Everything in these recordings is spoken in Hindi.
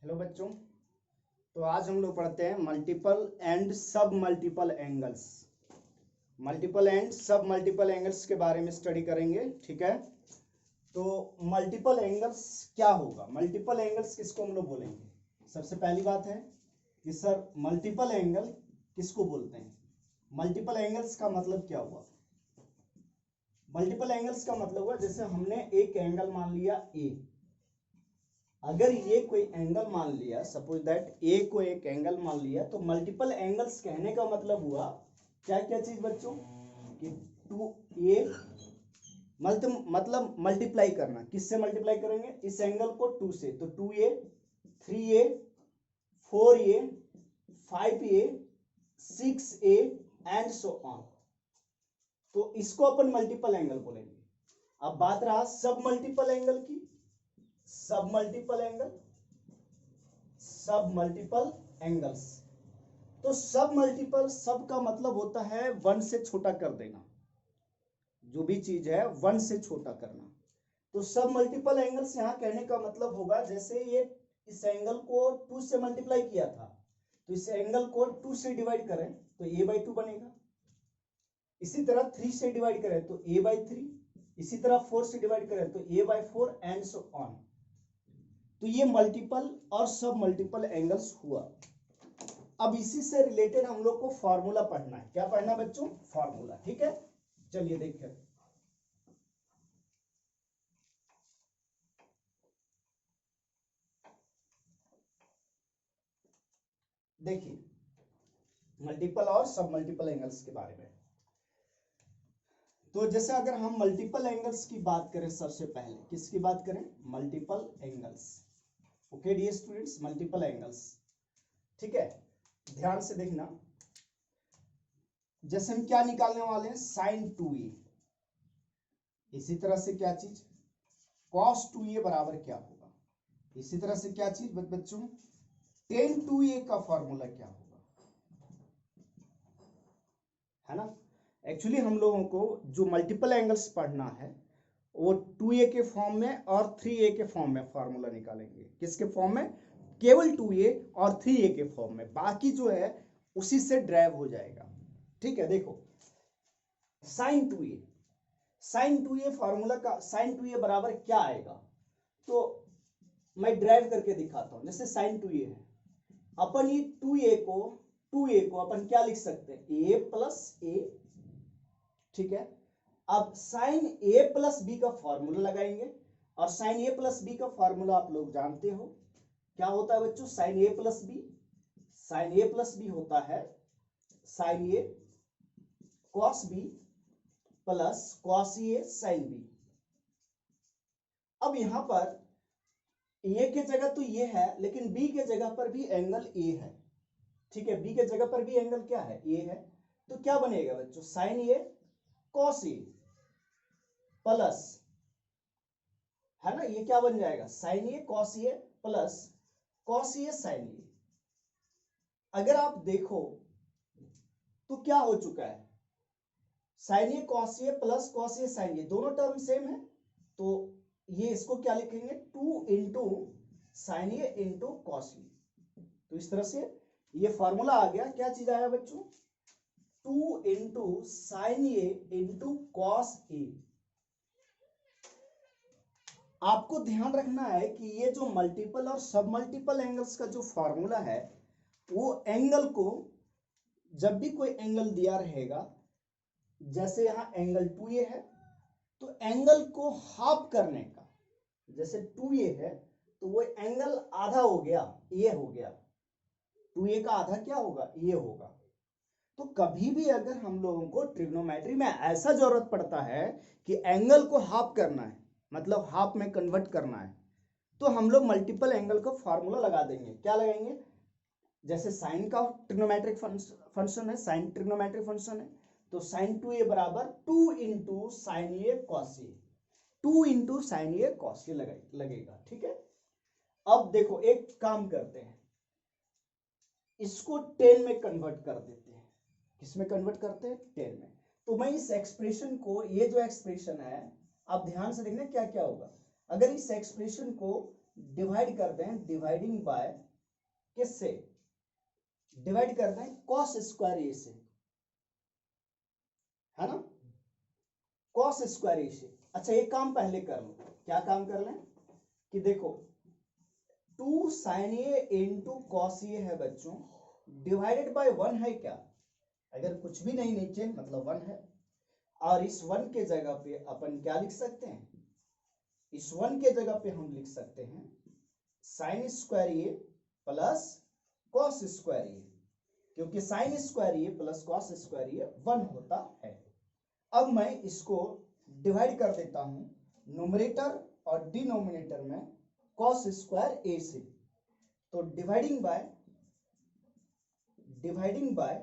हेलो बच्चों। तो आज हम लोग पढ़ते हैं मल्टीपल एंड सब मल्टीपल एंगल्स। मल्टीपल एंड सब मल्टीपल एंगल्स के बारे में स्टडी करेंगे, ठीक है। तो मल्टीपल एंगल्स क्या होगा, मल्टीपल एंगल्स किसको हम लोग बोलेंगे। सबसे पहली बात है कि सर मल्टीपल एंगल किसको बोलते हैं। मल्टीपल एंगल्स का मतलब क्या हुआ। मल्टीपल एंगल्स का मतलब हुआ जैसे हमने एक एंगल मान लिया ए, अगर ये कोई एंगल मान लिया, सपोज दैट ए को एक एंगल मान लिया, तो मल्टीपल एंगल्स कहने का मतलब हुआ क्या क्या चीज बच्चों कि 2a मतलब मल्टीप्लाई करना। किससे मल्टीप्लाई करेंगे, इस एंगल को 2 से, तो 2a 3a 4a 5a 6a and so on. तो इसको अपन मल्टीपल एंगल बोलेंगे। अब बात रहा सब मल्टीपल एंगल की। सब मल्टीपल एंगल्स, तो सब मल्टीपल, सब का मतलब होता है 1 से छोटा कर देना, जो भी चीज है 1 से छोटा करना। तो सब मल्टीपल एंगल्स यहां कहने का मतलब होगा जैसे ये इस एंगल को 2 से मल्टीप्लाई किया था, तो इस एंगल को 2 से डिवाइड करें तो a/2 बनेगा। इसी तरह 3 से डिवाइड करें तो a/3, इसी तरह 4 से डिवाइड करें तो a/4 एंड सो ऑन। तो ये मल्टीपल और सब मल्टीपल एंगल्स हुआ। अब इसी से रिलेटेड हम लोग को फॉर्मूला पढ़ना है। क्या पढ़ना बच्चों, फॉर्मूला, ठीक है। चलिए देखिए, देखिए मल्टीपल और सब मल्टीपल एंगल्स के बारे में। तो जैसे अगर हम मल्टीपल एंगल्स की बात करें, सबसे पहले किसकी बात करें, multiple angles. Okay dear students, multiple angles, ठीक है। ध्यान से देखना, जैसे हम क्या निकालने वाले हैं, sin 2a। इसी तरह से क्या चीज, cos 2a बराबर क्या होगा। इसी तरह से क्या चीज बच्चों, tan 2a का फॉर्मूला क्या होगा, है ना। एक्चुअली हम लोगों को जो मल्टीपल एंगल्स पढ़ना है वो 2a के फॉर्म में और 3a के फॉर्म में फॉर्मूला निकालेंगे। किसके फॉर्म में, केवल 2a और 3a के फॉर्म में, बाकी जो है उसी से ड्राइव हो जाएगा, ठीक है। देखो sin 2a फॉर्मूला का, sin 2a बराबर क्या आएगा, तो मैं ड्राइव करके दिखाता हूं। जैसे sin 2a है, अपन ये 2a को अपन क्या लिख सकते हैं, a प्लस a, ठीक है। अब sin a प्लस b का फॉर्मूला लगाएंगे, और sin a प्लस b का फॉर्मूला आप लोग जानते हो क्या होता है बच्चों, sin a plus b। sin a plus b होता है sin a cos b plus cos a sin b। अब यहां पर a के जगह तो ये है, लेकिन b के जगह पर भी एंगल a है, ठीक है। b के जगह पर भी एंगल क्या है, a है। तो क्या बनेगा बच्चों, sin a cos a plus, है ना, ये क्या बन जाएगा, sin a cos a plus cos a sin a। अगर आप देखो तो क्या हो चुका है, sin a cos a plus cos a sin a, दोनों टर्म सेम है। तो ये इसको क्या लिखेंगे, 2 into sine A into cos ए। तो इस तरह से ये फॉर्मूला आ गया, क्या चीज आया बच्चों, 2 into sine A into cos ए। आपको ध्यान रखना है कि ये जो मल्टीपल और सब मल्टीपल एंगल्स का जो फॉर्मूला है, वो एंगल को, जब भी कोई एंगल दिया रहेगा, जैसे यहां एंगल 2a है, तो एंगल को हाफ करने का, जैसे 2a है तो वो एंगल आधा हो गया, a हो गया, 2a का आधा क्या होगा, a होगा। तो कभी भी अगर हम लोगों को ट्रिग्नोमेट्री में ऐसा जरूरत पड़ता है कि एंगल को हाफ करना है, मतलब हाफ में कन्वर्ट करना है, तो हम लोग मल्टीपल एंगल का फॉर्मूला लगा देंगे। क्या लगाएंगे, जैसे साइन का ट्रिग्नोमेट्रिक फंक्शन है, साइन ट्रिग्नोमेट्रिक फंक्शन है, तो साइन 2a बराबर 2 into sine A cos A, 2 into sine A cos A लगेगा, ठीक है। अब देखो एक काम करते हैं, इसको 10 में कन्वर्ट कर देते हैं। किसमें कन्वर्ट करते हैं, 10 में। तो मैं इस एक्सप्रेशन को, ये जो एक्सप्रेशन है, आप ध्यान से देखना क्या क्या होगा। अगर इस एक्सप्रेशन को डिवाइड कर दें, डिवाइडिंग बाय किससे, डिवाइड कर दें कॉस स्क्वायर ए से, है ना, कॉस स्क्वायर ए से। अच्छा एक काम पहले कर लो, क्या काम कर लें कि देखो 2 साइन ए इंटू कॉस ए है बच्चों, डिवाइडेड बाय 1 है क्या, अगर कुछ भी नहीं नीचे मतलब 1 है, और इस 1 के जगह पे अपन क्या लिख सकते हैं, इस 1 के जगह पे हम लिख सकते हैं sine square A plus cos square ए, क्योंकि sign square A plus cos square A 1 होता है। अब मैं इसको डिवाइड कर देता हूं न्यूमरेटर और डिनोमिनेटर में कॉस स्क्वायर ए से, तो dividing by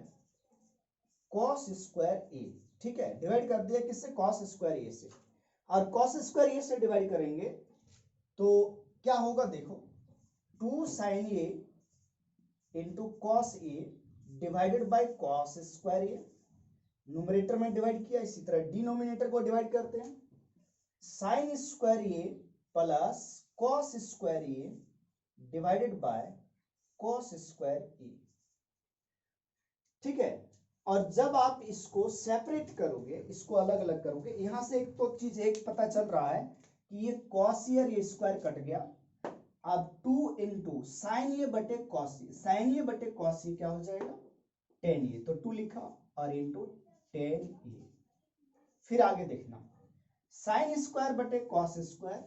cos square A, ठीक है, डिवाइड कर दिया किससे, कॉस स्क्वायर ए से, और कॉस स्क्वायर ए से डिवाइड करेंगे तो क्या होगा देखो 2 sine A into cos A divided by cos square A, numerator में डिवाइड किया, इसी तरह डिनोमिनेटर को डिवाइड करते हैं, sine square A plus cos square A divided by cos square A, ठीक है। और जब आप इसको सेपरेट करोगे, इसको अलग अलग करोगे, यहां से एक तो चीज एक पता चल रहा है कि ये कॉस ए और ये स्क्वायर कट गया, अब 2 इंटू साइन ए बटे कॉस ए, साइन ए बटे कॉस ए क्या हो जाएगा टेन ए, तो 2 लिखा और इंटू टेन ए, फिर आगे देखना साइन स्क्वायर बटे कॉस स्क्वायर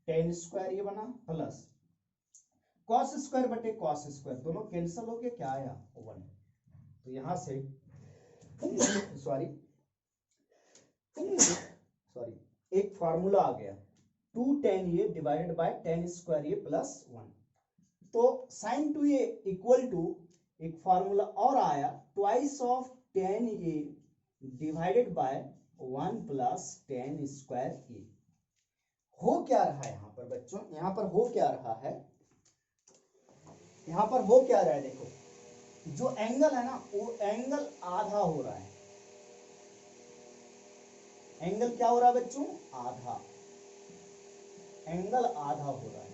टेन स्क्वायर ये बना प्लस कॉस स्क्वायर बटे कॉस स्क्वायर, दोनों कैंसिल हो गए, क्या आया 1, तो यहां से सॉरी एक फार्मूला आ गया 2 tan A divided by tan square A plus 1, तो sin 2a इक्वल टू एक फार्मूला और आया twice of tan A divided by 1 plus tan square A. हो क्या रहा है यहां पर बच्चों, यहां पर हो क्या रहा है, यहां पर हो क्या रहा है, देखो जो एंगल है ना वो एंगल आधा हो रहा है, एंगल क्या हो रहा है बच्चों, आधा, एंगल आधा हो रहा है,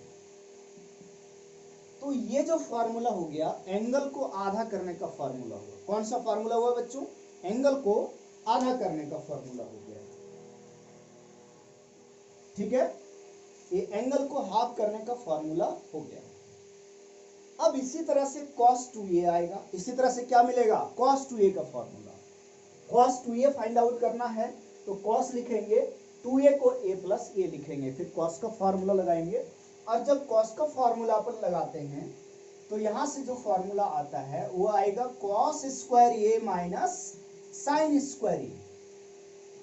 तो ये जो फार्मूला हो गया एंगल को आधा करने का फार्मूला हुआ, कौन सा फार्मूला हुआ बच्चों, एंगल को आधा करने का फार्मूला हो गया, ठीक है, ये एंगल को हाफ करने का फार्मूला हो गया। अब इसी तरह से cos 2a आएगा, इसी तरह से क्या मिलेगा cos 2a का formula, cos 2a find out करना है तो cos लिखेंगे 2a को a प्लस a लिखेंगे, फिर cos का फार्मूला लगाएंगे, और जब cos का फार्मूला अपन लगाते हैं तो यहां से जो फार्मूला आता है वो आएगा cos square a minus sine square a,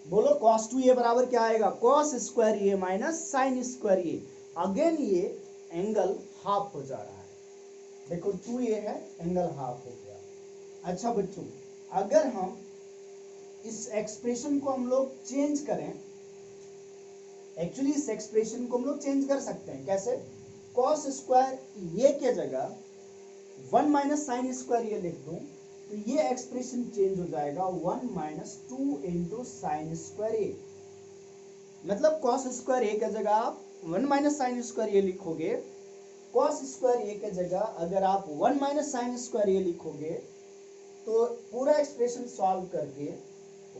बोलो cos 2a बराबर क्या आएगा cos square a minus sine square a, again ये एंगल हाफ हो जा रहा है, देखो 2a है एंगल हाफ हो गया। अच्छा बच्चों अगर हम इस एक्सप्रेशन को हम लोग चेंज करें, एक्चुअली इस एक्सप्रेशन को हम लोग चेंज कर सकते हैं, कैसे, cos स्क्वायर ये के जगह 1 माइनस साइन स्क्वायर ये लिख दूं तो ये एक्सप्रेशन चेंज हो जाएगा 1 minus 2 into sine square A, मतलब cos स्क्वायर ए के जगह आप 1 माइनस साइन स्क्वायर ए लिखोगे, cos स्क्वायर ए के जगह अगर आप 1 माइनस साइन स्क्वायर ए लिखोगे तो पूरा एक्सप्रेशन सॉल्व करके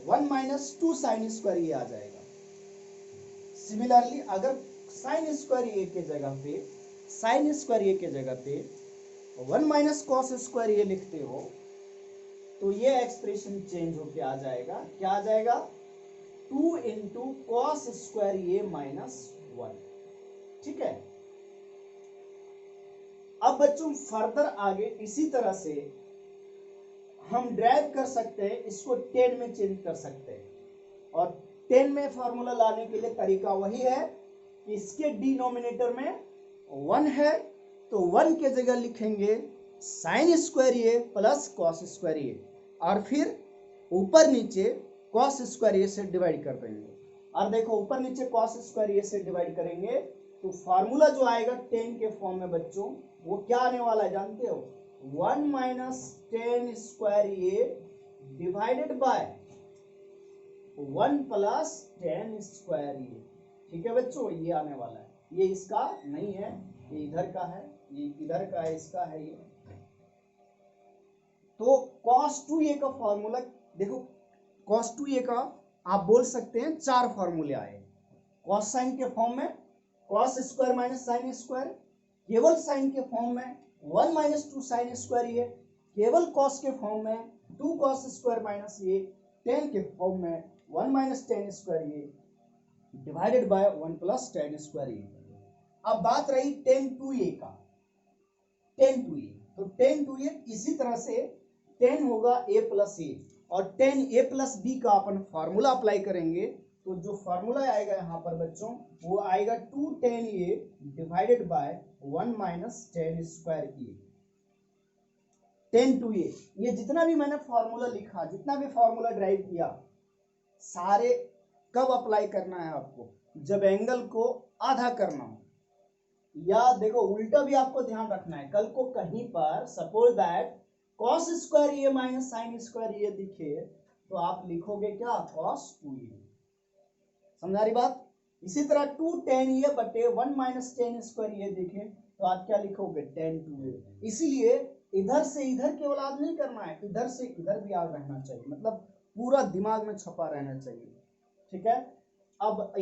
1 माइनस 2 साइन स्क्वायर ए आ जाएगा। सिमिलरली अगर साइन स्क्वायर ए के जगह पे, साइन स्क्वायर ए के जगह पे 1 माइनस कॉस स्क्वायर ए लिखते हो तो ये एक्सप्रेशन चेंज होके आ जाएगा, क्या आ जाएगा 2 into cos square A minus 1, ठीक है। अब बच्चों फर्दर आगे इसी तरह से हम ड्राइव कर सकते हैं, इसको 10 में चेंज कर सकते हैं, और 10 में फॉर्मूला लाने के लिए तरीका वही है कि इसके डिनोमिनेटर में 1 है तो 1 के जगह लिखेंगे sign square A plus cos square A, और फिर ऊपर नीचे कॉस स्क्वायर ए से डिवाइड कर देंगे, और देखो ऊपर नीचे कॉस स्क्वायर ए से डिवाइड करेंगे तो फार्मूला जो आएगा 10 के फॉर्म में बच्चों वो क्या आने वाला है जानते हो, 1 minus 10 square A divided by 1 plus 10 square A, ठीक है बच्चों ये आने वाला है। ये इसका नहीं है, ये इधर का है, ये इधर का है, इसका है ये। तो cos 2a का फॉर्मूला देखो, cos 2a का आप बोल सकते हैं 4 फॉर्मूले आए। cos साइन के फॉर्म में cos square minus sine square, केवल साइन के फॉर्म में 1 माइनस 2 साइन स्क्वायर ये, केवल cos के फॉर्म में 2 cos स्क्वायर माइनस ये, tan के फॉर्म में 1 माइनस tan स्क्वायर ये, divided by 1 plus tan square ये। अब बात रही tan 2a का, tan 2a, तो tan 2a इसी तरह से tan होगा a प्लस ए, और tan a प्लस बी का अपन फार्मूला अप्लाई करेंगे, तो जो फार्मूला आएगा यहाँ पर बच्चों वो आएगा 2 tan a divided by 1 minus tan square A. tan 2a, ये जितना भी मैंने फार्मूला लिखा, जितना भी फार्मूला ड्राइव किया, सारे कब अप्लाई करना है आपको? जब एंगल को आधा करना हो, या देखो उल्टा भी आपको ध्यान रखना है। कल को कहीं पर suppose that cos square A minus sine square A दिखे, तो आप लिखोगे क्या? cos 2a। समझा रही बात? इसी तरह 2 tan a बटे 1 माइनस tan स्क्वायर ए दिखे, तो आप क्या लिखोगे? tan 2a। इसीलिए इधर से इधर केवल याद नहीं करना है, इधर से इधर भी याद रहना चाहिए, मतलब पूरा दिमाग में छपा रहना चाहिए। ठीक है, अब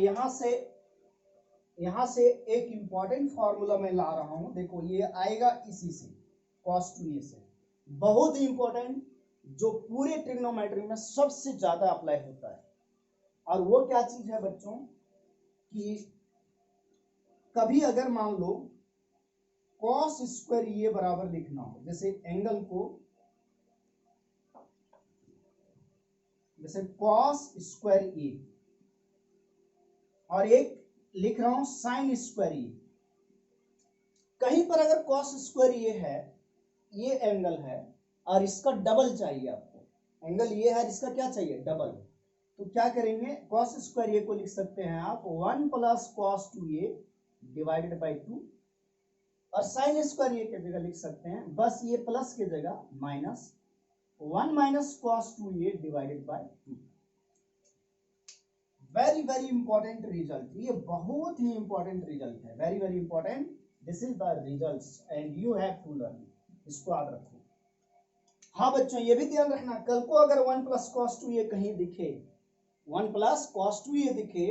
यहां से एक इंपॉर्टेंट फॉर्मूला मैं ला रहा हूं, देखो ये आएगा इसी से, cos 2a से, बहुत ही इंपॉर्टेंट, जो पूरे ट्रिग्नोमेट्री में सबसे ज्यादा अप्लाई होता है। और वो क्या चीज है बच्चों कि कभी अगर मान लो cos स्क्वायर ये बराबर लिखना हो, जैसे एंगल को, जैसे cos स्क्वायर ए, और एक लिख रहा हूं साइन स्क्वायर ए। कहीं पर अगर cos स्क्वायर ये है, ये एंगल है, और इसका डबल चाहिए आपको, एंगल ये है, इसका क्या चाहिए? डबल। तो क्या करेंगे? cos स्क्वायर ए को लिख सकते हैं आप 1 plus cos 2a divided by 2, और साइन स्क्वायर ए की जगह लिख सकते हैं बस ये प्लस की जगह minus 1 minus cos 2a divided by 2। Very very important result, ये बहुत ही इंपॉर्टेंट रिजल्ट है, very very important. This is the results and you have to learn, इसको याद रखो। हाँ बच्चों, ये भी ध्यान रखना, कल को अगर 1 प्लस cos 2a कहीं दिखे, 1 प्लस cos 2a दिखे,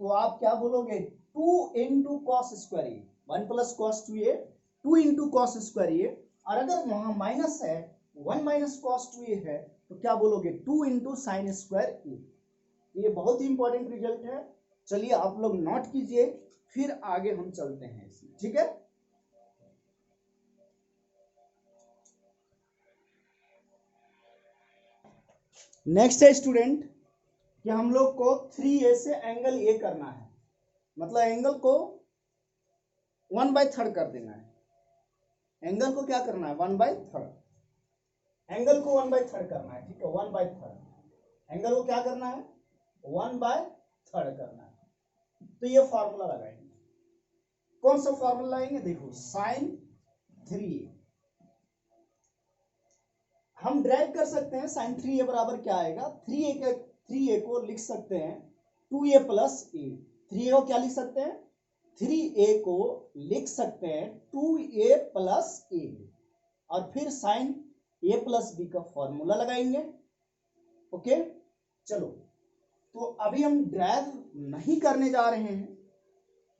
तो आप क्या बोलोगे? 2 into cos square A, 1 plus cos 2a 2 into cos square A, और अगर वहां माइनस है, 1 माइनस cos 2a है, तो क्या बोलोगे? 2 इंटू साइन स्क्वायर ए। ये बहुत ही इंपॉर्टेंट रिजल्ट है। चलिए आप लोग नोट कीजिए, फिर आगे हम चलते हैं इसमें, ठीक है? नेक्स्ट है स्टूडेंट कि हम लोग को 3a से एंगल ए करना है, मतलब एंगल को 1/3 कर देना है। एंगल को क्या करना है? 1/3, एंगल को 1/3 करना है, ठीक है? 1/3 एंगल को क्या करना है? 1/3 करना है। तो ये फॉर्मूला लगाएंगे, कौन सा फॉर्मूला लगाएंगे? देखो sin 3a, हम ड्राइव कर सकते हैं sin 3a बराबर क्या आएगा? 3a को लिख सकते हैं 2a प्लस ए। 3a को क्या लिख सकते हैं? 3a को लिख सकते हैं 2a प्लस ए, और फिर sin a प्लस बी का फॉर्मूला लगाएंगे। ओके, चलो, तो अभी हम ड्राइव नहीं करने जा रहे हैं,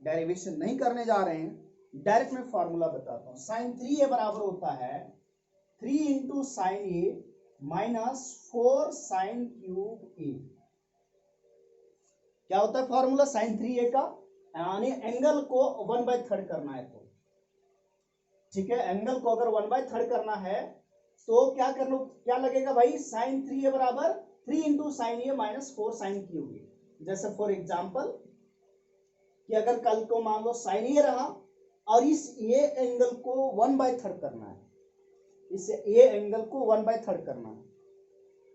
डेरिवेशन नहीं करने जा रहे हैं, डायरेक्ट मैं फॉर्मूला बताता हूं। sin 3a बराबर होता है 3 इंटू साइन ए माइनस 4 साइन क्यूब ए। क्या होता है फॉर्मूला sin 3a का? यानी एंगल को 1/3 करना है, तो ठीक है, एंगल को अगर 1/3 करना है तो क्या लगेगा भाई? sin 3a बराबर 3 इंटू साइन ए माइनस 4 साइन क्यूब ए। जैसे फॉर एग्जाम्पल कि अगर कल को मान लो साइन ए रहा, और इस ए एंगल को 1/3 करना है, इस ए एंगल को 1/3 करना है,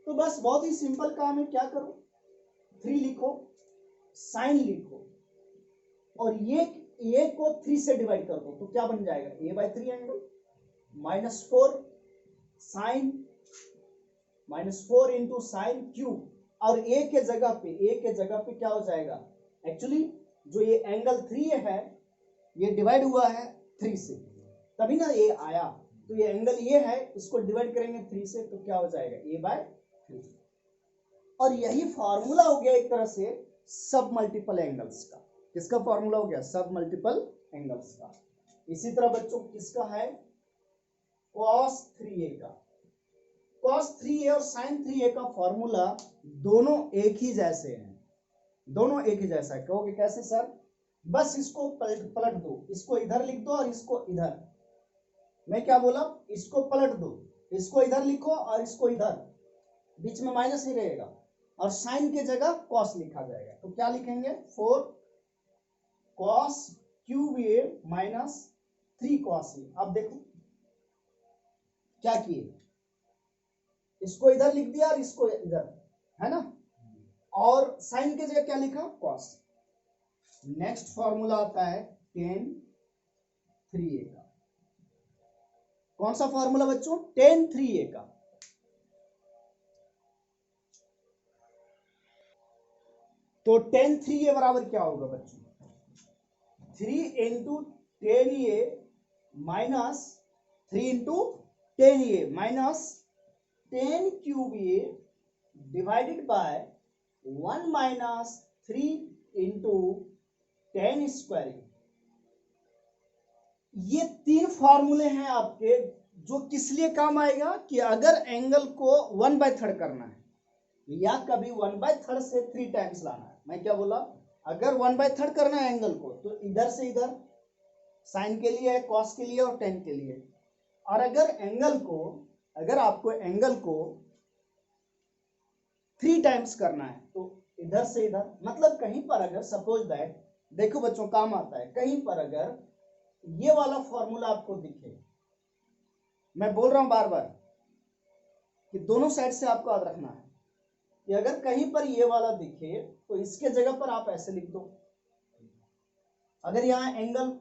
तो बस बहुत ही सिंपल काम है, क्या करो? 3 लिखो, साइन लिखो, और ये ए को 3 से डिवाइड कर दो, तो क्या बन जाएगा? a/3 angle minus 4 sine, minus 4 into sine cube, और ए के जगह पे क्या हो जाएगा? एक्चुअली जो ये एंगल 3 है, ये डिवाइड हुआ है 3 से, तभी ना ये आया। तो ये एंगल ये है, इसको डिवाइड करेंगे 3 से तो क्या हो जाएगा a/3। और यही फॉर्मूला हो गया एक तरह से सब मल्टीपल एंगल्स का। किसका फॉर्मूला हो गया? सब मल्टीपल एंगल्स का। इसी तरह बच्चों किसका है? cos 3a का। cos 3a और sin 3a का फॉर्मूला दोनों एक ही जैसे हैं, दोनों एक ही जैसा है। कहोगे कैसे सर? बस इसको पलट दो, इसको इधर लिख दो और इसको इधर। मैं क्या बोला? इसको पलट दो, इसको इधर लिखो और इसको इधर, बीच में माइनस ही रहेगा और साइन की जगह कॉस लिखा जाएगा। तो क्या लिखेंगे? 4 cos क्यूब ए माइनस 3 cos ए। अब देखो क्या किए, इसको इधर लिख दिया और इसको इधर, है ना, और साइन की जगह क्या लिखा? कॉस। नेक्स्ट फॉर्मूला आता है tan 3a का। कौन सा फॉर्मूला बच्चों? tan 3a का। तो tan 3a बराबर क्या होगा बच्चों? 3 into tan a minus 3 into tan a minus tan cube a divided by 1 minus 3 into tan square. ये 3 फॉर्मूले हैं आपके, जो किस लिए काम आएगा कि अगर एंगल को 1/3 करना है या कभी 1/3 से 3 टाइम्स लाना है। मैं क्या बोला? अगर 1/3 करना है एंगल को तो इधर से इधर, साइन के लिए, कॉस के लिए और टेन के लिए। और अगर आपको एंगल को 3 टाइम्स करना है तो इधर से इधर। मतलब कहीं पर अगर सपोज दैट, देखो बच्चों काम आता है, कहीं पर अगर ये वाला फॉर्मूला आपको दिखे, मैं बोल रहा हूं बार बार कि दोनों साइड से आपको याद रखना है कि अगर कहीं पर ये वाला दिखे तो इसके जगह पर आप ऐसे लिख दो। अगर यहाँ एंगल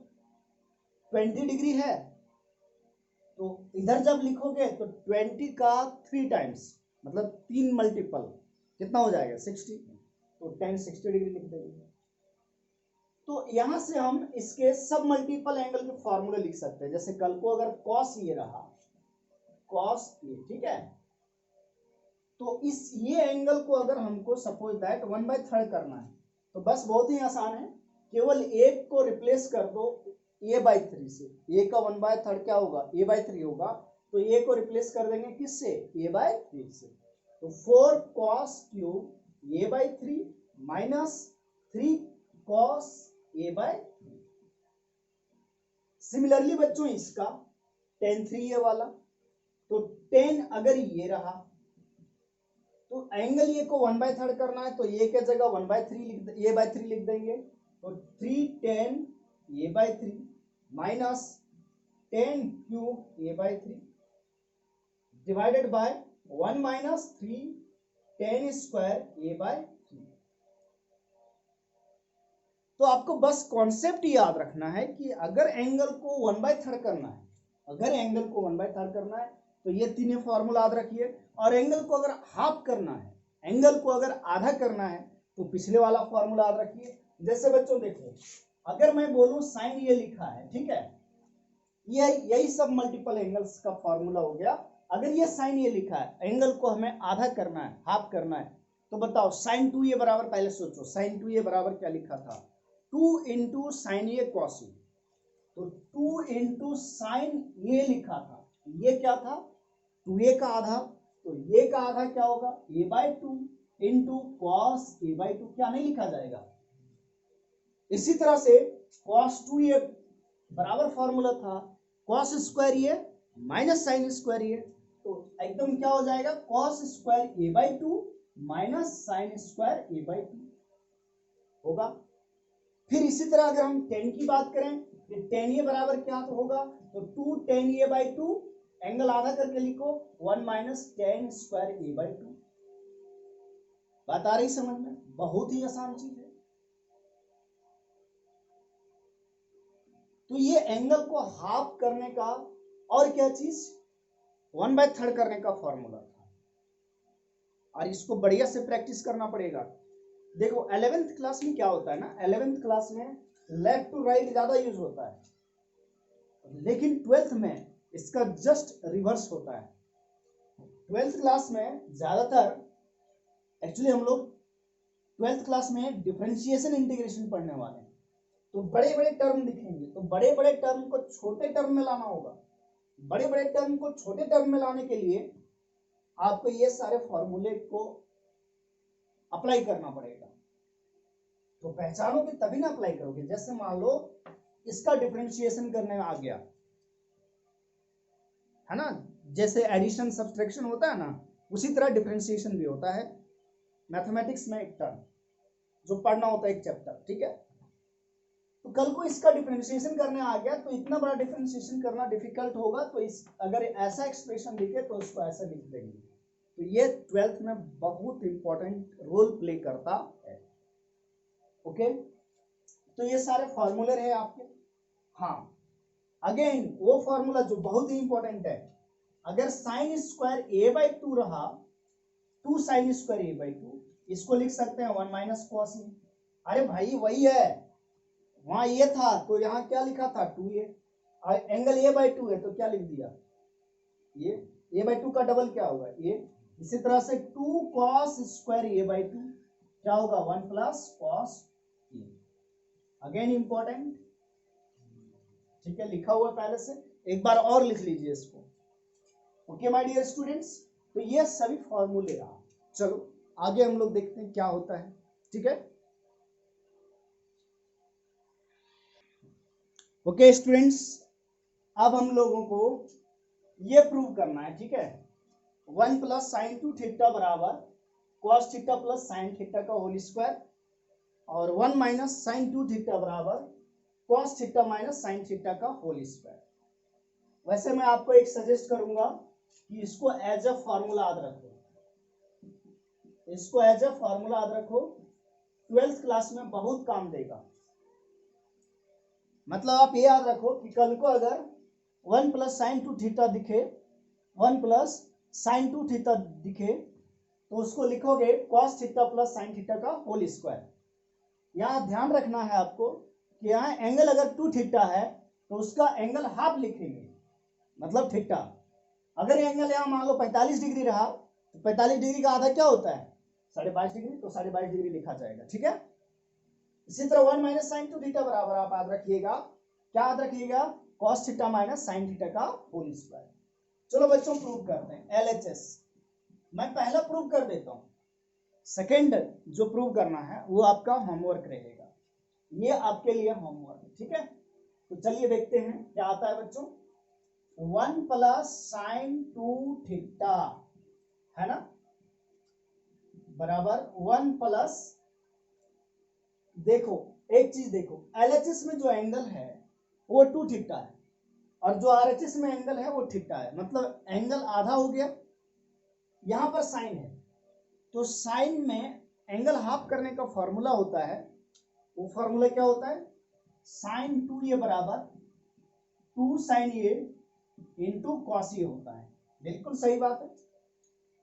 20 डिग्री है तो इधर जब लिखोगे तो 20 का 3 टाइम्स, मतलब 3 मल्टीपल, कितना हो जाएगा? 60। तो tan 60 डिग्री लिख देंगे। तो यहां से हम इसके सब मल्टीपल एंगल के फॉर्मूले लिख सकते हैं। जैसे कल को अगर cos ये रहा, cos ये, ठीक है, तो इस ये एंगल को अगर हमको सपोज दैट 1/3 करना है तो बस बहुत ही आसान है, केवल एक को रिप्लेस कर दो a/3 से। a का 1/3 क्या होगा? a/3 होगा। तो a को रिप्लेस कर देंगे किससे? a/3 से। तो 4 cos cube a/3 minus 3 cos a/3। Similarly बच्चों इसका tan 3a वाला, तो tan अगर ये रहा तो एंगल ये को 1/3 करना है तो ये के जगह 1/3 लिख देंगे। तो 3 tan a/3 minus tan cube a/3 divided by 1 minus 3 tan square a/3। तो आपको बस कॉन्सेप्ट याद रखना है कि अगर एंगल को 1/3 करना है, अगर एंगल को 1/3 करना है तो ये तीनों फॉर्मूला याद रखिए। और एंगल को अगर हाफ करना है, एंगल को अगर आधा करना है तो पिछले वाला फॉर्मूला याद रखिए। जैसे बच्चों देखो, अगर मैं बोलूं साइन ये लिखा है, ठीक है, यही सब मल्टीपल एंगल्स का फॉर्मूला हो गया। अगर ये साइन ये लिखा है, एंगल को हमें आधा करना है, हाफ करना है, तो बताओ साइन 2a बराबर, पहले सोचो साइन 2a बराबर क्या लिखा था? 2 into sine A cos A. तो 2 इंटू साइन ए लिखा था, ये क्या था? 2a का आधा, तो ये का आधा क्या होगा? a/2 into cos a/2। क्या नहीं लिखा जाएगा? इसी तरह से cos 2a बराबर फॉर्मूला था cos square A minus sine square ए। तो एकदम क्या हो जाएगा? cos square a/2 minus sine square a/2 होगा। फिर इसी तरह अगर हम tan की बात करें तो tan ए बराबर क्या होगा? तो 2 tan a/2, एंगल आधा करके लिखो 1 माइनस tan स्क्वायर a/2। बात आ रही समझ में? बहुत ही आसान चीज है। तो ये एंगल को हाफ करने का और क्या चीज? 1/3 करने का फॉर्मूला था। और इसको बढ़िया से प्रैक्टिस करना पड़ेगा। देखो 11th क्लास में क्या होता है ना, 11th क्लास में लेफ्ट टू राइट ज्यादा यूज होता है, लेकिन 12th में इसका जस्ट रिवर्स होता है। 12th क्लास में ज्यादातर एक्चुअली हम लोग 12th क्लास में डिफरेंशिएशन इंटीग्रेशन पढ़ने वाले हैं, तो बड़े बड़े टर्म दिखेंगे, तो बड़े बड़े टर्म को छोटे टर्म में लाना होगा। बड़े बड़े टर्म को छोटे टर्म में लाने के लिए आपको ये सारे फॉर्मूले को अप्लाई करना पड़ेगा। तो पहचानोगे तभी ना अप्लाई करोगे। जैसे मान लो इसका डिफरेंशिएशन करने में आ गया है ना, जैसे एडिशन सब्सट्रैक्शन होता है ना, उसी तरह डिफरेंशिएशन भी होता है मैथमेटिक्स में, एक टर्म जो पढ़ना होता है एक चैप्टर, ठीक है। तो कल को इसका डिफरेंशिएशन करने आ गया तो इतना बड़ा डिफरेंशिएशन करना डिफिकल्ट होगा, तो इस अगर ऐसा एक्सप्रेशन दिखे तो उसको ऐसा लिख देंगे। तो ये 12th में बहुत इंपॉर्टेंट रोल प्ले करता है। ओके, तो ये सारे फॉर्मूले रहे आपके। हाँ, अगेन वो फॉर्मूला जो बहुत ही इंपॉर्टेंट है, अगर साइन स्क्वायर ए बाई 2 रहा, 2 साइन स्क्वायर ए बाई 2, इसको लिख सकते हैं 1 माइनस कॉस ए। अरे भाई वही है, वहां ये था तो यहाँ क्या लिखा था 2a, एंगल ए बाई 2 है तो क्या लिख दिया ये ए बाई 2 का डबल क्या होगा ये। इसी तरह से 2 कॉस स्क्वायर ए बाई 2 क्या होगा 1 plus cos A. Again important, ठीक है, लिखा हुआ पहले से, एक बार और लिख लीजिए इसको। ओके माय डियर स्टूडेंट्स, तो ये सभी फॉर्मूले रहा। चलो आगे हम लोग देखते हैं क्या होता है, ठीक है। ओके स्टूडेंट्स, अब हम लोगों को ये प्रूव करना है, ठीक है। 1 प्लस साइन 2 थीटा बराबर cos theta plus sine theta का होल स्क्वायर, और 1 माइनस साइन 2 थीटा बराबर cos theta minus sign theta का होल स्क्वायर। वैसे मैं आपको एक सजेस्ट करूंगा कि इसको एज अ फॉर्मूला याद रखो, इसको एज अ फॉर्मूला याद रखो, 12th क्लास में बहुत काम देगा। मतलब आप ये याद रखो कि कल को अगर 1 प्लस साइन 2 थीटा दिखे, 1 प्लस साइन 2 थीटा दिखे, तो उसको लिखोगे cos theta plus sine theta का होल स्क्वायर। यहाँ ध्यान रखना है आपको कि यहाँ एंगल अगर 2 थीटा है तो उसका एंगल हाफ लिखेंगे, मतलब थीटा। अगर एंगल यहाँ मान लो 45 डिग्री रहा तो 45 डिग्री का आधा क्या होता है 22.5 डिग्री, तो 22.5 डिग्री लिखा जाएगा, ठीक है। इसी तरह 1 माइनस साइन 2 थीटा बराबर आप याद रखिएगा, क्या याद रखिएगा, cos theta minus sign theta का होल स्क्वायर। चलो बच्चों प्रूव करते हैं LHS। मैं पहला प्रूव कर देता हूं, सेकंड जो प्रूव करना है वो आपका होमवर्क रहेगा, ये आपके लिए होमवर्क है, ठीक है। तो चलिए देखते हैं क्या आता है बच्चों। 1 प्लस साइन 2 थीटा है ना, बराबर 1 प्लस, देखो एक चीज देखो, LHS में जो एंगल है वो 2 थीटा है, और जो RHS में एंगल है वो थीटा है, मतलब एंगल आधा हो गया। यहां पर साइन है तो साइन में एंगल हाफ करने का फॉर्मूला होता है, वो फॉर्मूला क्या होता है, साइन 2a बराबर 2 साइन a इंटू कॉस ए होता है। बिल्कुल सही बात है।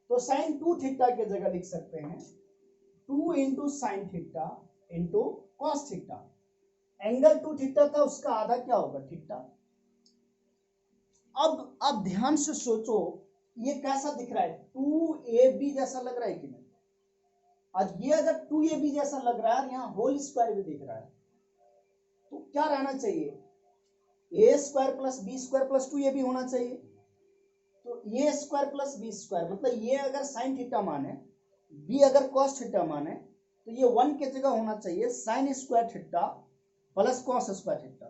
तो साइन 2 थीटा की जगह लिख सकते हैं 2 into sine theta into cos theta. Angle 2 theta था, उसका आधा क्या होगा थीटा। अब आप ध्यान से सोचो ये कैसा दिख रहा है, 2ab जैसा लग रहा है कि नहीं। आज ये अगर 2ab जैसा लग रहा है, यहाँ होल स्क्वायर भी दिख रहा है, तो क्या रहना चाहिए, a square plus b square plus 2ab होना चाहिए। तो a square plus b square, मतलब ये अगर साइन थीटा माने, b अगर कॉस थीटा माने, तो ये 1 की जगह होना चाहिए sine square theta plus cos square theta.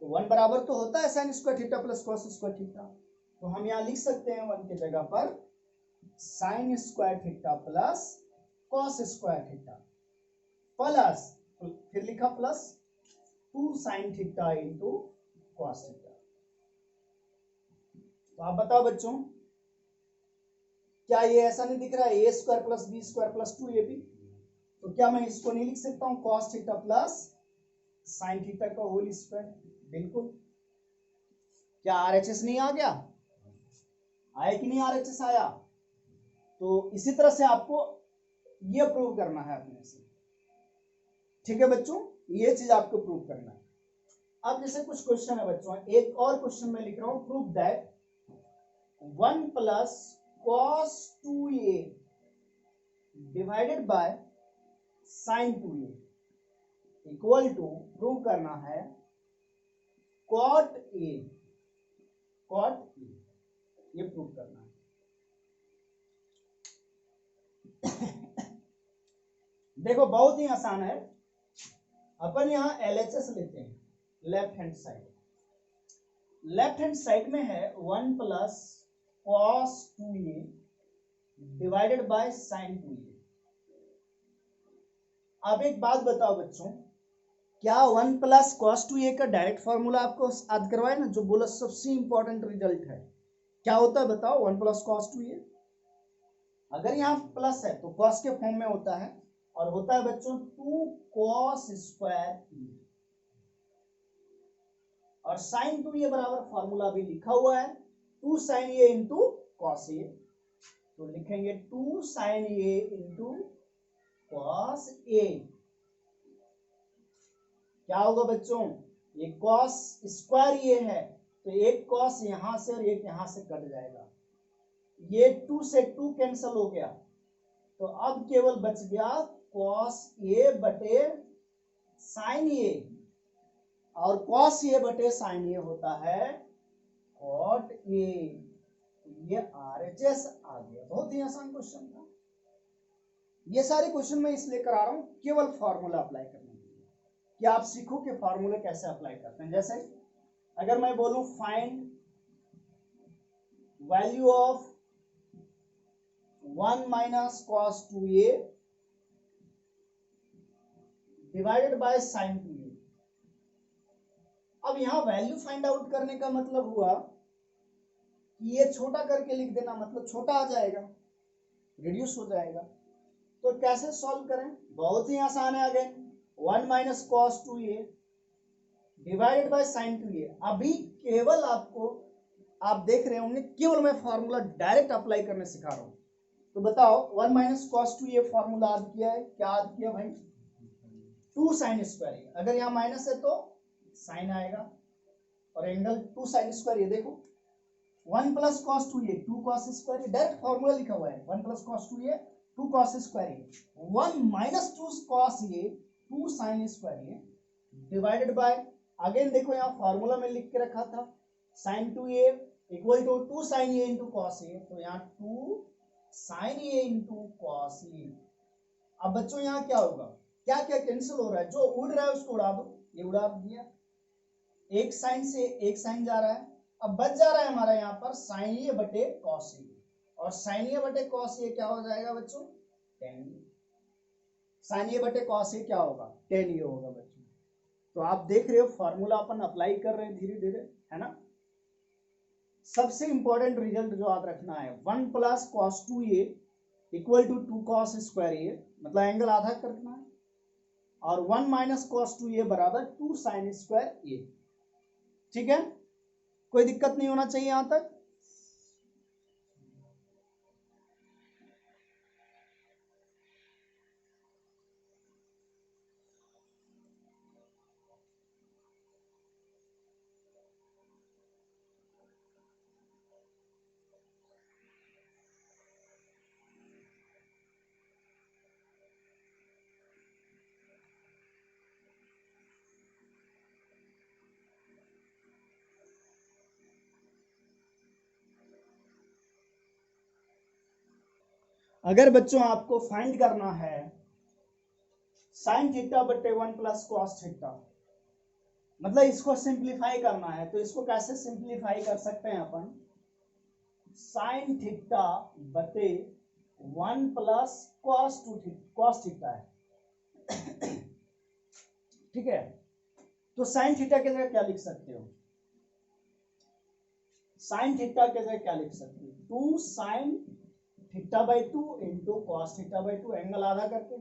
तो 1 बराबर तो होता है sine square theta plus cos square theta, तो हम यहाँ लिख सकते हैं 1 की जगह पर sign square theta plus cos square theta plus, फिर लिखा plus 2 sine theta into cos theta. तो आप बताओ बच्चों, क्या ये ऐसा नहीं दिख रहा है, a square plus b square plus 2ab। तो क्या मैं इसको नहीं लिख सकता हूँ cos theta plus sine theta का होल स्क्वायर। बिल्कुल। क्या RHS नहीं आ गया, आया कि नहीं RHS आया। तो इसी तरह से आपको ये प्रूव करना है अपने से, ठीक है बच्चों। ये चीज आपको प्रूव करना है। अब जैसे कुछ क्वेश्चन है बच्चों, एक और क्वेश्चन मैं लिख रहा हूं, prove that 1 plus cos 2a divided by sin 2a equal to, prove करना है cot a, ये प्रूव करना है। देखो बहुत ही आसान है, अपन यहां LHS लेते हैं, left hand side. Left hand side में है 1 plus cos 2a divided by sin 2a। अब एक बात बताओ बच्चों, क्या 1 प्लस cos 2a का डायरेक्ट फॉर्मूला आपको याद करवाए ना, जो बोला सबसे इंपॉर्टेंट रिजल्ट है, क्या होता है बताओ? 1 प्लस cos 2a, अगर यहाँ प्लस है तो cos के फॉर्म में होता है, और होता है बच्चों 2 cos स्क्वायर e, और sin 2a बराबर फॉर्मूला भी लिखा हुआ है 2 sin a into cos a, तो लिखेंगे 2 sin a into cos a। क्या होगा बच्चों? ये cos स्क्वायर ये है, तो एक cos यहां से और एक यहां से कट जाएगा, ये 2 से 2 कैंसिल हो गया, तो अब केवल बच गया cos a बटे sin a, और cos a बटे sin a होता है cot a। ये RHS आ गया। बहुत ही आसान क्वेश्चन था। ये सारे क्वेश्चन मैं इसलिए करा रहा हूं केवल फॉर्मूला अप्लाई करने के लिए, कि आप सीखो कि फॉर्मूले कैसे अप्लाई करते हैं। जैसे अगर मैं बोलूं find value of 1 minus cos 2a divided by sin 2a, अब यहां वैल्यू फाइंड आउट करने का मतलब हुआ कि ये छोटा करके लिख देना, मतलब छोटा आ जाएगा, रिड्यूस हो जाएगा। तो कैसे सॉल्व करें? बहुत ही आसान है। आगे 1 minus cos 2a divided by sin 2a, अभी केवल आपको, आप देख रहे होंगे केवल मैं फॉर्मूला डायरेक्ट अप्लाई करने सिखा रहा हूं। तो बताओ 1 माइनस cos 2a फॉर्मूला याद किया है? क्या याद किया भाई? 2 sin स्क्वायर, अगर यहाँ माइनस है तो साइन आएगा, और एंगल 2 sin स्क्वायर, ये देखो 1 plus cos 2a 2 cos square, direct formula लिखा हुआ है 1 plus cos 2a 2 cos square, 1 minus 2 cos a 2 sin square divided by, again देखो यहाँ फॉर्मूला में लिख के रखा था sin 2a equal to 2 sin a into cos a, तो यहाँ 2 sin a into cos a। अब बच्चों यहाँ क्या होगा? क्या क्या कैंसिल हो रहा है? जो उड़ रहा है उसको उड़ा दो, ये उड़ा दिया, एक साइन से एक साइन जा रहा है, अब बच जा रहा है हमारा यहाँ पर साइन ए बटे कॉस ए, और साइन ए बटे कॉस ए क्या हो जाएगा बच्चों? टेन। साइन ए बटे कॉस ए क्या होगा? टेन ए होगा बच्चों। तो आप देख रहे हो फॉर्मूला अपन अप्लाई कर रहे हैं धीरे धीरे, है ना। सबसे इंपॉर्टेंट रिजल्ट जो याद रखना है 1 plus cos 2a equal to 2 cos square A, मतलब एंगल आधा करना है, और 1 माइनस cos 2a बराबर 2 sin स्क्वायर ए। ठीक है, कोई दिक्कत नहीं होना चाहिए यहां तक। अगर बच्चों आपको फाइंड करना है साइन थीटा बटे 1 प्लस कॉस थीटा, मतलब इसको सिंप्लीफाई करना है, तो इसको कैसे सिंप्लीफाई कर सकते हैं अपन? साइन थीटा बटे 1 प्लस कॉस थीटा है। ठीक है, तो साइन थीटा की जगह क्या लिख सकते हो? साइन थीटा की जगह क्या लिख सकते हो? 2 sine theta by 2 into cos theta by 2, angle आधा करके,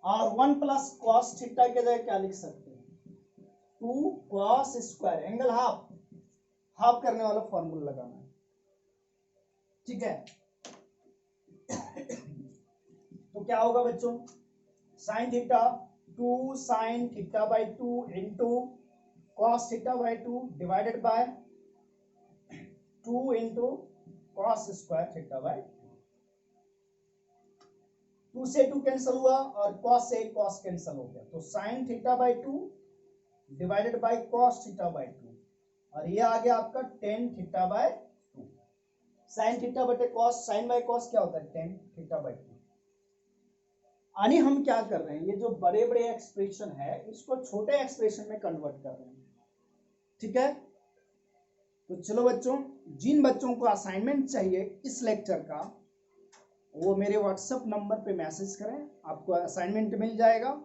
और 1 प्लस कॉस थीटा की जगह क्या लिख सकते हैं? 2 cos square, angle half, half करने वाला फॉर्मूला लगाना है। ठीक है, तो क्या होगा बच्चों? Sine theta 2 sin theta by 2 into cos theta by 2 divided by 2 into cos square theta by 2 से 2 कैंसिल हुआ और cos से cos कैंसिल हो गया, तो sin theta by 2 divided by cos theta by 2 और ये आ गया आपका tan theta by 2। sin theta बटे cos, sin बाई cos क्या होता है tan थीटा बाई 2। यानी हम क्या कर रहे हैं, ये जो बड़े बड़े एक्सप्रेशन है इसको छोटे एक्सप्रेशन में कन्वर्ट कर रहे हैं, ठीक है। तो चलो बच्चों, जिन बच्चों को असाइनमेंट चाहिए इस लेक्चर का वो मेरे व्हाट्सएप नंबर पे मैसेज करें, आपको असाइनमेंट मिल जाएगा,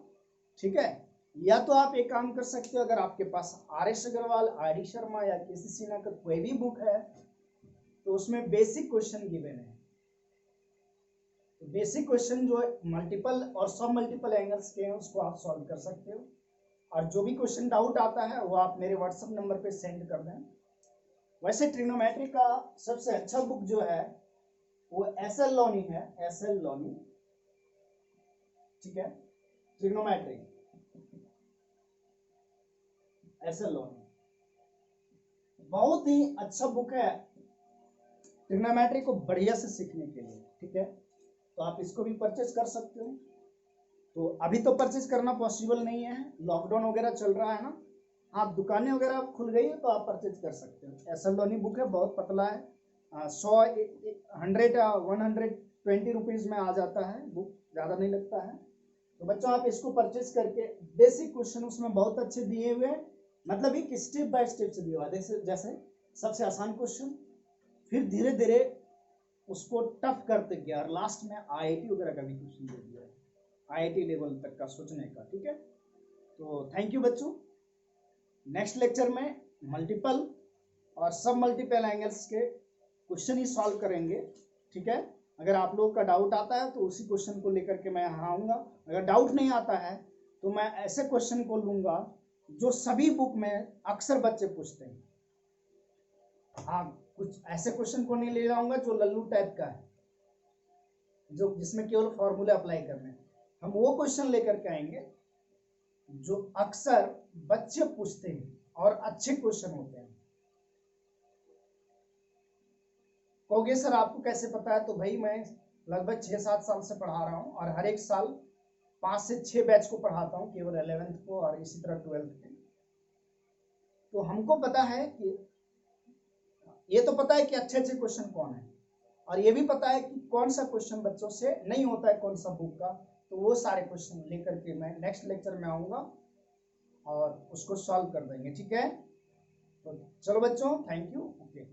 ठीक है। या तो आप एक काम कर सकते हो, अगर आपके पास आर.एस. अग्रवाल, आर.डी. शर्मा या के.सी. सिन्हा का कोई भी बुक है तो उसमें बेसिक क्वेश्चन गिवन है, तो बेसिक क्वेश्चन जो मल्टीपल और सब मल्टीपल एंगल्स के हैं उसको आप सॉल्व कर सकते हो। और जो भी क्वेश्चन डाउट आता है वो आप मेरे व्हाट्सएप नंबर पे सेंड कर दें। वैसे ट्रिग्नोमेट्री का सबसे अच्छा बुक जो है वो एस.एल. लोनी है, एस.एल. लोनी, ठीक है। Trigonometry SL. लोनी बहुत ही अच्छा बुक है ट्रिग्नोमेट्री को बढ़िया से सीखने के लिए, ठीक है। तो आप इसको भी परचेज कर सकते हो। तो अभी तो परचेज करना पॉसिबल नहीं है, लॉकडाउन वगैरह चल रहा है ना, आप दुकानें वगैरह खुल गई है तो आप परचेज कर सकते हो। एस.एल. लोनी बुक है, बहुत पतला है, 120 रुपीज में आ जाता है बुक, ज़्यादा नहीं लगता है। तो बच्चों आप इसको परचेज करके बेसिक क्वेश्चन उसमें बहुत अच्छे दिए हुए हैं, मतलब एक स्टेप बाय स्टेप से दिया हुआ है, जैसे सबसे आसान क्वेश्चन, फिर धीरे धीरे उसको टफ करते गया और लास्ट में आईआईटी वगैरह का भी क्वेश्चन दे दिया है, आईआईटी लेवल तक का सोचने का, ठीक है। तो थैंक यू बच्चों, नेक्स्ट लेक्चर में मल्टीपल और सब मल्टीपल एंगल्स के क्वेश्चन ही सॉल्व करेंगे, ठीक है। अगर आप लोगों का डाउट आता है तो उसी क्वेश्चन को लेकर के मैं यहाँ आऊँगा, अगर डाउट नहीं आता है तो मैं ऐसे क्वेश्चन को लूँगा जो सभी बुक में अक्सर बच्चे पूछते हैं। हाँ, कुछ ऐसे क्वेश्चन को नहीं ले जाऊंगा जो लल्लू टाइप का है, जो जिसमें केवल फॉर्मूले अप्लाई करने हैं। हम वो क्वेश्चन लेकर के आएंगे जो अक्सर बच्चे पूछते हैं और अच्छे क्वेश्चन होते हैं। कहोगे सर आपको कैसे पता है, तो भाई मैं लगभग 6-7 साल से पढ़ा रहा हूँ और हर एक साल 5 से 6 बैच को पढ़ाता हूँ, केवल 11th को और इसी तरह 12th के। तो हमको पता है कि ये तो पता है कि अच्छे अच्छे क्वेश्चन कौन है, और ये भी पता है कि कौन सा क्वेश्चन बच्चों से नहीं होता है, कौन सा बुक का। तो वो सारे क्वेश्चन लेकर के मैं नेक्स्ट लेक्चर में आऊँगा और उसको सॉल्व कर देंगे, ठीक है। तो चलो बच्चों, थैंक यू, ओके।